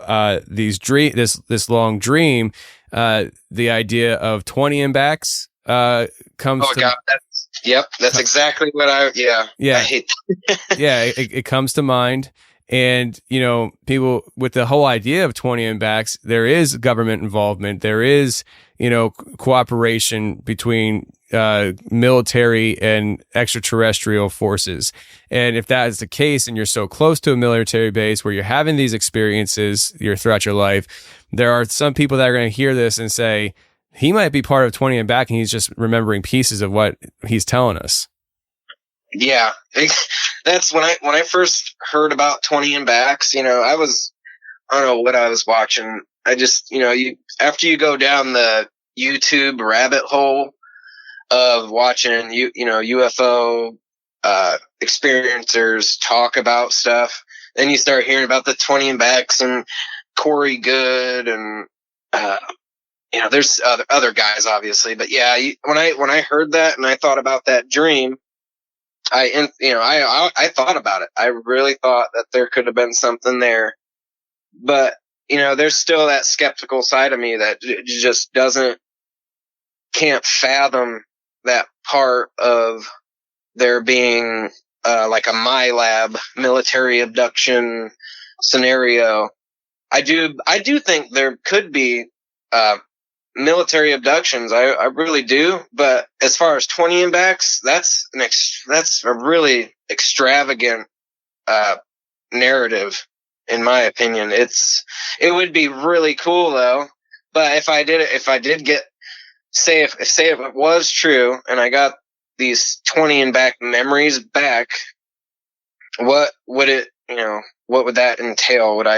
this long dream. The idea of 20 and backs comes. Oh God, that's exactly what I hate. Yeah, it comes to mind. And, people with the whole idea of 20 and backs, there is government involvement. There is, cooperation between military and extraterrestrial forces. And if that is the case, and you're so close to a military base where you're having these experiences throughout your life, there are some people that are going to hear this and say, he might be part of 20 and back, and he's just remembering pieces of what he's telling us. Yeah, that's when I first heard about 20 and backs. I don't know what I was watching. I just, after you go down the YouTube rabbit hole of watching, UFO experiencers talk about stuff, then you start hearing about the 20 and backs and Corey Good and there's other guys obviously, but yeah, when I heard that and I thought about that dream, I thought about it. I really thought that there could have been something there, but there's still that skeptical side of me that just can't fathom that part of there being like a MyLab military abduction scenario. I do think there could be military abductions. I really do. But as far as 20 and backs, that's a really extravagant narrative, in my opinion. It would be really cool though. But if it was true and I got these 20 and back memories back, what would that entail? Would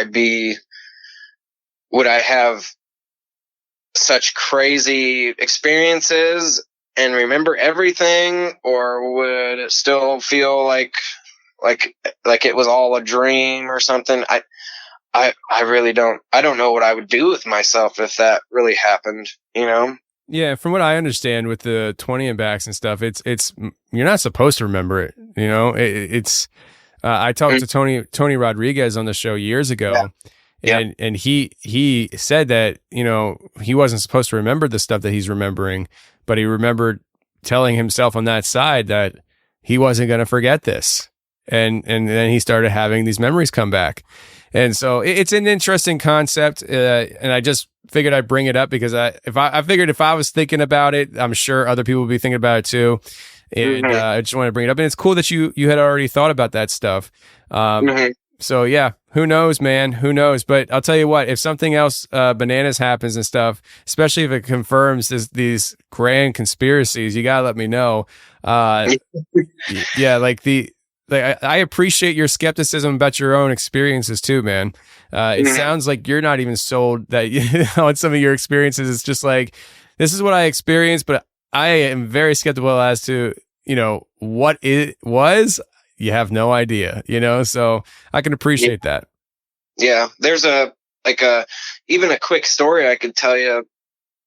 I have such crazy experiences and remember everything, or would it still feel like it was all a dream or something? I really don't know what I would do with myself if that really happened, Yeah, from what I understand with the 20 and backs and stuff, it's you're not supposed to remember it, it's I talked to Tony Rodriguez on the show years ago. Yeah. And he said that, he wasn't supposed to remember the stuff that he's remembering, but he remembered telling himself on that side that he wasn't going to forget this. And then he started having these memories come back. And so it's an interesting concept. And I just figured I'd bring it up because I figured if I was thinking about it, I'm sure other people would be thinking about it too. And I just wanted to bring it up. And it's cool that you had already thought about that stuff. So yeah, who knows, man? Who knows? But I'll tell you what, if something else bananas happens and stuff, especially if it confirms these grand conspiracies, you gotta let me know. Yeah, I appreciate your skepticism about your own experiences too, man. It sounds like you're not even sold that on some of your experiences. It's just like, this is what I experienced, but I am very skeptical as to, what it was. You have no idea, so I can appreciate that. Yeah. There's even a quick story I could tell you.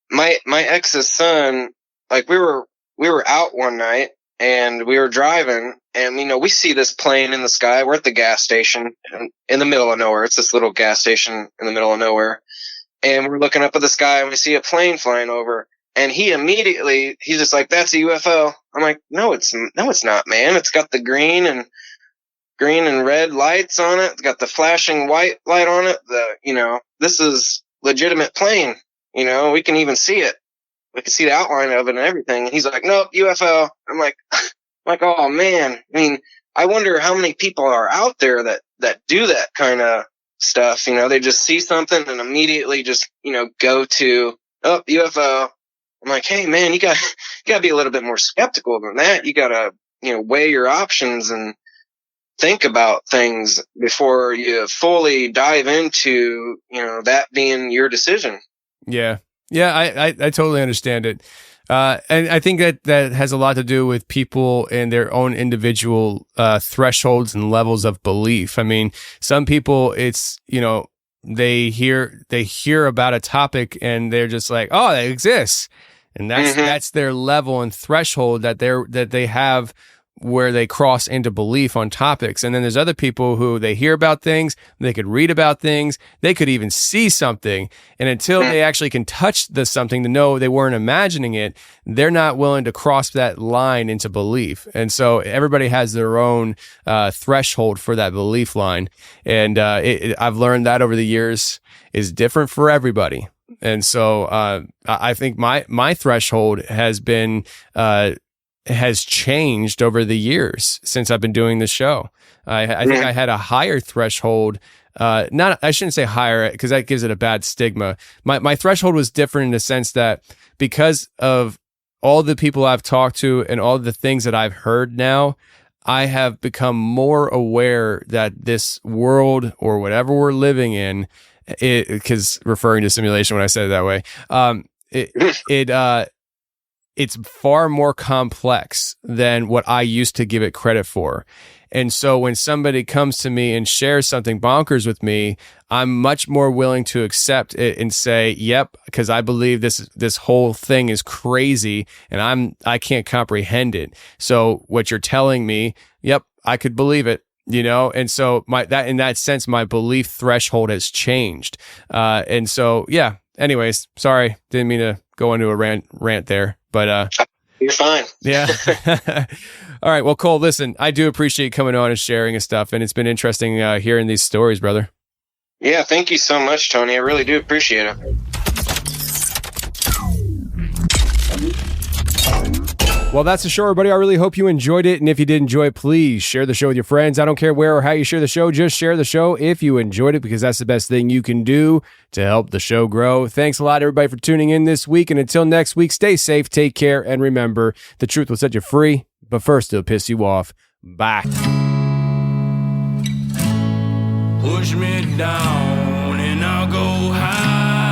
My ex's son, we were out one night and we were driving and, we see this plane in the sky. We're at the gas station in the middle of nowhere. It's this little gas station in the middle of nowhere. And we're looking up at the sky and we see a plane flying over. And he's just like, that's a UFO. I'm like, no, it's not, man. It's got the green and red lights on it. It's got the flashing white light on it. This is legitimate plane. We can even see it. We can see the outline of it and everything. And he's like, nope, UFO. I'm like, oh man. I mean, I wonder how many people are out there that do that kind of stuff. They just see something and immediately just, go to, oh, UFO. I'm like, hey man, you gotta be a little bit more skeptical than that. You gotta, weigh your options and think about things before you fully dive into, that being your decision. Yeah. Yeah. I totally understand it. And I think that has a lot to do with people and their own individual, thresholds and levels of belief. I mean, some people it's, they hear about a topic and they're just like, oh, that exists. And that's their level and threshold that they have where they cross into belief on topics. And then there's other people who they hear about things, they could read about things, they could even see something. And until they actually can touch the something to know they weren't imagining it, they're not willing to cross that line into belief. And so everybody has their own threshold for that belief line. And I've learned that over the years is different for everybody. And so I think my threshold has changed over the years since I've been doing the show. I think I had a higher threshold. I shouldn't say higher because that gives it a bad stigma. My threshold was different in the sense that because of all the people I've talked to and all the things that I've heard now, I have become more aware that this world or whatever we're living in, because referring to simulation when I said it that way, it's far more complex than what I used to give it credit for. And so when somebody comes to me and shares something bonkers with me, I'm much more willing to accept it and say, yep, because I believe this whole thing is crazy and I can't comprehend it. So what you're telling me, yep, I could believe it. And so in that sense, my belief threshold has changed. And so, yeah, anyways, sorry, didn't mean to go into a rant there, but, you're fine. Yeah. All right. Well, Cole, listen, I do appreciate you coming on and sharing and stuff. And it's been interesting, hearing these stories, brother. Yeah. Thank you so much, Tony. I really do appreciate it. Well, that's the show, everybody. I really hope you enjoyed it. And if you did enjoy it, please share the show with your friends. I don't care where or how you share the show. Just share the show if you enjoyed it, because that's the best thing you can do to help the show grow. Thanks a lot, everybody, for tuning in this week. And until next week, stay safe, take care, and remember, the truth will set you free, but first it'll piss you off. Bye. Push me down and I'll go high.